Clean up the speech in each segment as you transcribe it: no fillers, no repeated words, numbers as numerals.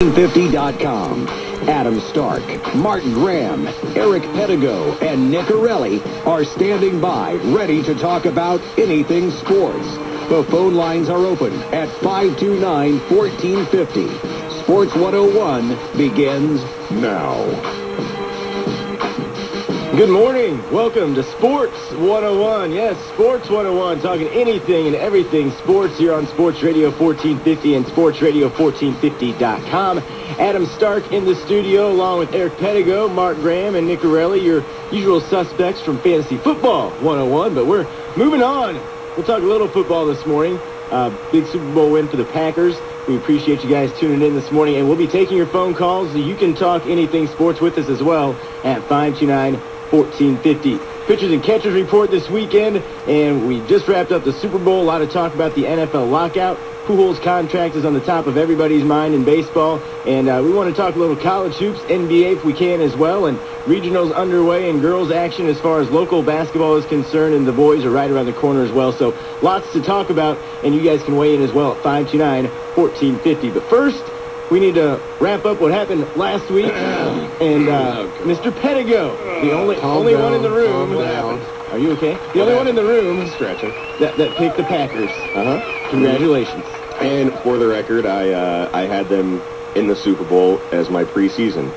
1450.com. Adam Stark, Martin Graham, Eric Pedigo, and Nick Arelli are standing by, ready to talk about anything sports. The phone lines are open at 529-1450. Sports 101 begins now. Good morning. Welcome to Sports 101. Yes, Sports 101, talking anything and everything sports here on Sports Radio 1450 and sportsradio1450.com. Adam Stark in the studio, along with Eric Pedigo, Mark Graham, and Nick Arelli, your usual suspects from Fantasy Football 101. But we're moving on. We'll talk a little football this morning. Big Super Bowl win for the Packers. We appreciate you guys tuning in this morning, and we'll be taking your phone calls. You can talk anything sports with us as well at 529-1450. Pitchers and catchers report this weekend, and we just wrapped up the Super Bowl. A lot of talk about the NFL lockout. Pujols' contract is on the top of everybody's mind in baseball, and we want to talk a little college hoops, NBA if we can as well, and regionals underway and girls action as far as local basketball is concerned, and the boys are right around the corner as well. So lots to talk about, and you guys can weigh in as well at 529-1450. But first, we need to wrap up what happened last week, and Mr. Pedigo, the only one in the room. Are you okay? The only one in the room stretching that picked the Packers. Congratulations. And for the record, I had them in the Super Bowl as my preseason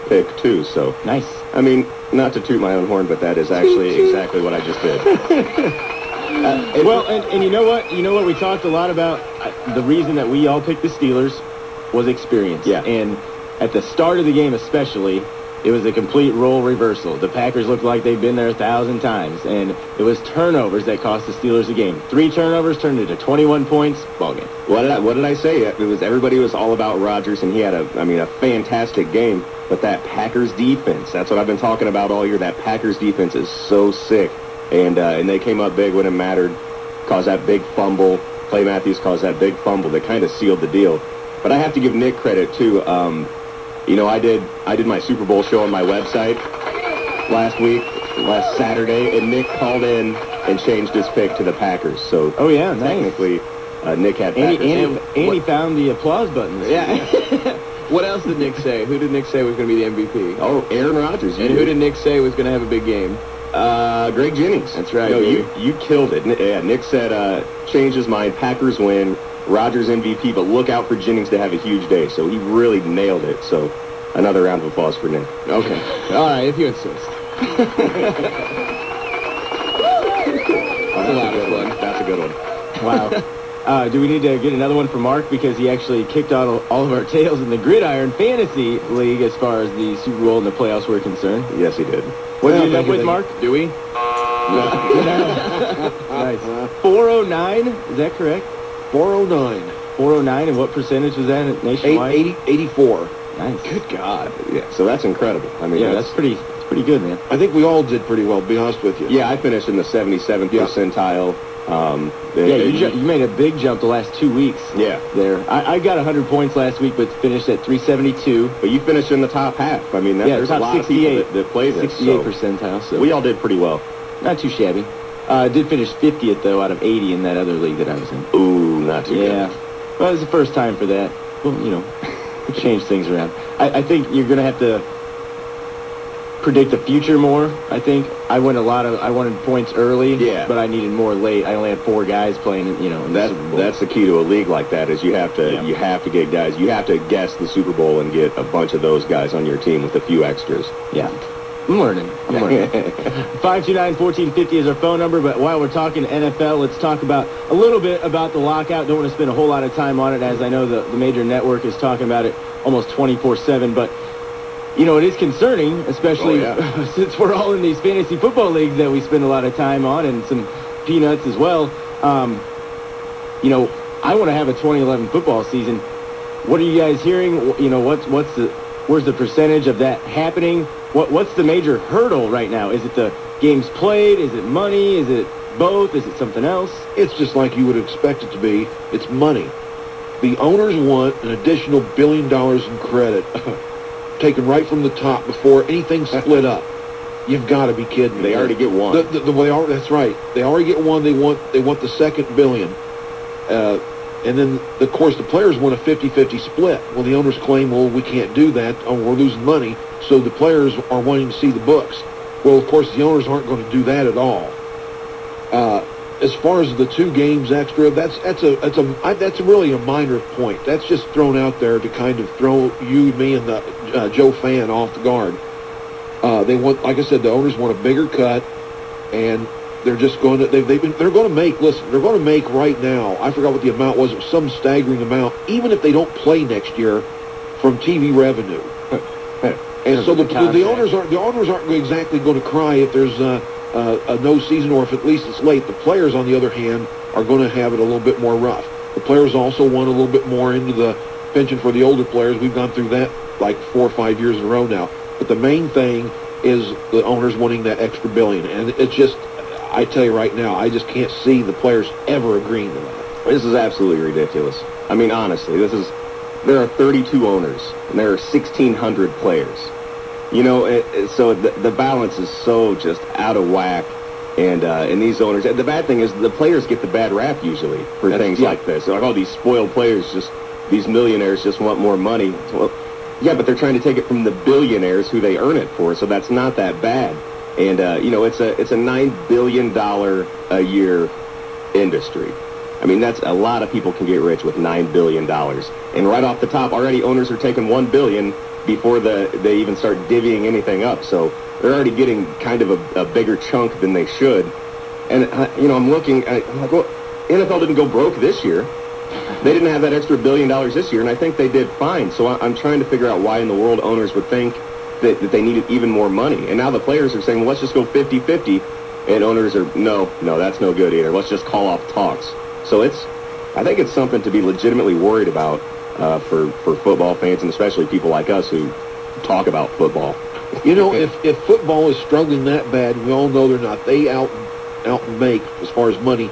pick too. So nice. I mean, not to toot my own horn, but that is actually exactly what I just did. Well, and you know what? You know what? We talked a lot about the reason that we all picked the Steelers was experience. Yeah. And at the start of the game especially, it was a complete role reversal. The Packers looked like they'd been there 1,000 times, and it was turnovers that cost the Steelers the game. 3 turnovers turned into 21 points, ball game. What did I say? It was everybody was all about Rodgers, and he had a fantastic game. But that Packers defense, that's what I've been talking about all year. That Packers defense is so sick, and they came up big when it mattered. Caused that big fumble. Clay Matthews caused that big fumble that kind of sealed the deal. But I have to give Nick credit too. You know, I did my Super Bowl show on my website last Saturday, and Nick called in and changed his pick to the Packers. So technically, Nick had Packers. And he found the applause button. Yeah. What else did Nick say? Who did Nick say was going to be the MVP? Oh, Aaron Rodgers. And who did Nick say was going to have a big game? Greg Jennings. That's right. No, you killed it. Yeah, Nick said changed his mind. Packers win. Rodgers MVP, but look out for Jennings to have a huge day. So he really nailed it. So another round of applause for Nick. Okay. All right, if you insist. That's a good one. Wow. Do we need to get another one for Mark? Because he actually kicked out all of our tails in the Gridiron Fantasy League as far as the Super Bowl and the playoffs were concerned. Yes, he did. What did you end up with, Mark? Do we? Nice. 409, is that correct? 409. 409, and what percentage was that nationwide? 84. Nice. Good God. Yeah, so that's incredible. I mean, yeah, that's pretty good, man. I think we all did pretty well, to be honest with you. Yeah, I finished in the 77th percentile. You made a big jump the last 2 weeks. Yeah. There. I got 100 points last week, but finished at 372. But you finished in the top half. I mean, there's top a lot 68, of people that play this. 68 percentile. So we all did pretty well. Not too shabby. I did finish 50th, though, out of 80 in that other league that I was in. Ooh, not too good. Yeah. Well, it was the first time for that. Well, you know, change things around. I think you're going to have to predict the future more. I think I wanted points early, but I needed more late. I only had 4 guys playing, in the Super Bowl. That's the key to a league like that is you have to get guys. You have to guess the Super Bowl and get a bunch of those guys on your team with a few extras. Yeah. I'm learning. 529-1450 is our phone number, but while we're talking NFL, let's talk about a little bit about the lockout. Don't want to spend a whole lot of time on it, as I know the major network is talking about it almost 24/7, but it is concerning, especially since we're all in these fantasy football leagues that we spend a lot of time on, and some peanuts as well. I want to have a 2011 football season. What are you guys hearing? Where's the percentage of that happening? What's the major hurdle right now? Is it the games played? Is it money? Is it both? Is it something else? It's just like you would expect it to be. It's money. The owners want an additional $1 billion in credit taken right from the top before anything's split up. You've got to be kidding me. They already get one. That's right. They already get one. They want the second $1 billion. And then, of course, the players want a 50-50 split. Well, the owners claim, well, we can't do that. Oh, we're losing money. So the players are wanting to see the books. Well, of course, the owners aren't going to do that at all. As far as the 2 games extra, that's really a minor point. That's just thrown out there to kind of throw you, me, and the Joe fan off the guard. They want, like I said, the owners want a bigger cut, and they're just going to they're going to make. Listen, they're going to make right now. I forgot what the amount was. It was some staggering amount, even if they don't play next year, from TV revenue. And so the owners aren't exactly going to cry if there's a no season, or if at least it's late. The players, on the other hand, are going to have it a little bit more rough. The players also want a little bit more into the pension for the older players. We've gone through that like 4 or 5 years in a row now. But the main thing is the owners wanting that extra billion. And it's just, I tell you right now, I just can't see the players ever agreeing to that. This is absolutely ridiculous. I mean, honestly, there are 32 owners, and there are 1,600 players. You know, so the balance is so just out of whack. And these owners, the bad thing is the players get the bad rap usually for things like this. They're like, oh, these spoiled players, these millionaires just want more money. Well, yeah, but they're trying to take it from the billionaires who they earn it for, so that's not that bad. And, you know, it's a $9 billion a year industry. I mean, that's a lot of people can get rich with $9 billion. And right off the top, already owners are taking $1 billion before they even start divvying anything up. So they're already getting kind of a bigger chunk than they should. And, you know, I'm looking, I'm like, well, NFL didn't go broke this year. They didn't have that extra $1 billion this year, and I think they did fine. So I'm trying to figure out why in the world owners would think that they needed even more money. And now the players are saying, well, let's just go 50-50. And owners are, no, that's no good either. Let's just call off talks. So I think it's something to be legitimately worried about for football fans, and especially people like us who talk about football. You know, if football is struggling that bad, we all know they're not. They out and make, as far as money,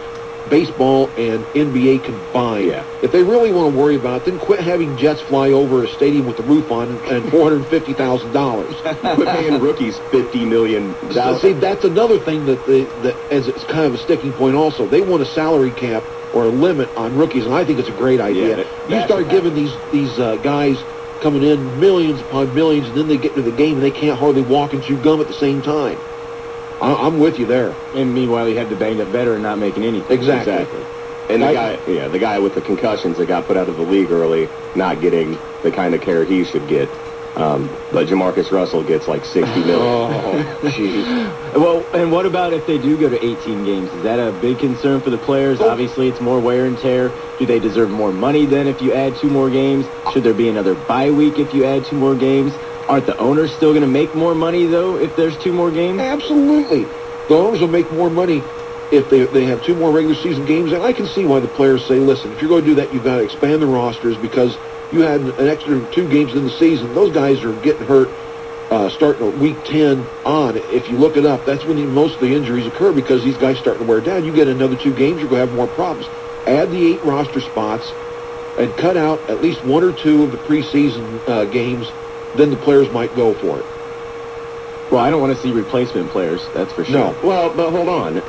baseball and NBA combined. Yeah. If they really want to worry about it, then quit having jets fly over a stadium with the roof on and $450,000. Quit paying rookies $50 million. See, that's another thing that as it's kind of a sticking point also. They want a salary cap or a limit on rookies, and I think it's a great idea. Yeah, you start giving these guys coming in millions upon millions, and then they get to the game and they can't hardly walk and chew gum at the same time. I'm with you there. And meanwhile, he had the banged up veteran not making anything. Exactly. And the guy with the concussions that got put out of the league early, not getting the kind of care he should get. But Jamarcus Russell gets like $60 million. Oh, jeez. Well, and what about if they do go to 18 games? Is that a big concern for the players? Obviously, it's more wear and tear. Do they deserve more money then if you add 2 more games? Should there be another bye week if you add 2 more games? Aren't the owners still going to make more money, though, if there's 2 more games? Absolutely. The owners will make more money if they have 2 more regular season games. And I can see why the players say, listen, if you're going to do that, you've got to expand the rosters, because you had an extra 2 games in the season. Those guys are getting hurt starting at week 10 on. If you look it up, that's when most of the injuries occur, because these guys starting to wear down. You get another 2 games, you're going to have more problems. Add the 8 roster spots and cut out at least 1 or 2 of the preseason games. Then the players might go for it. Well, I don't want to see replacement players, that's for sure. No. Well, but hold on.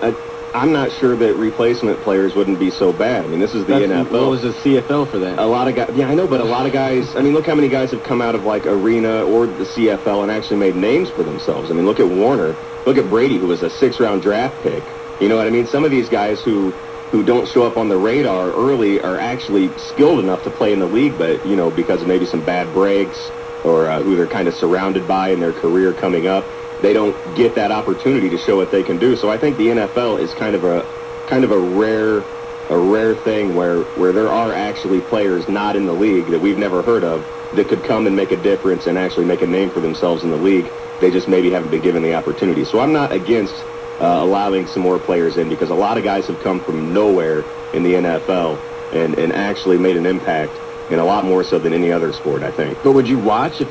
I'm not sure that replacement players wouldn't be so bad. I mean, this is the NFL. What was the CFL for that? A lot of guys, yeah, I know, but a lot of guys, I mean, look how many guys have come out of, like, Arena or the CFL and actually made names for themselves. I mean, look at Warner. Look at Brady, who was a 6th-round draft pick. You know what I mean? Some of these guys who don't show up on the radar early are actually skilled enough to play in the league, but, you know, because of maybe some bad breaks or who they're kind of surrounded by in their career coming up, they don't get that opportunity to show what they can do. So I think the NFL is kind of a rare thing where there are actually players not in the league that we've never heard of that could come and make a difference and actually make a name for themselves in the league. They just maybe haven't been given the opportunity. So I'm not against allowing some more players in, because a lot of guys have come from nowhere in the NFL and actually made an impact, and a lot more so than any other sport, I think. But would you watch if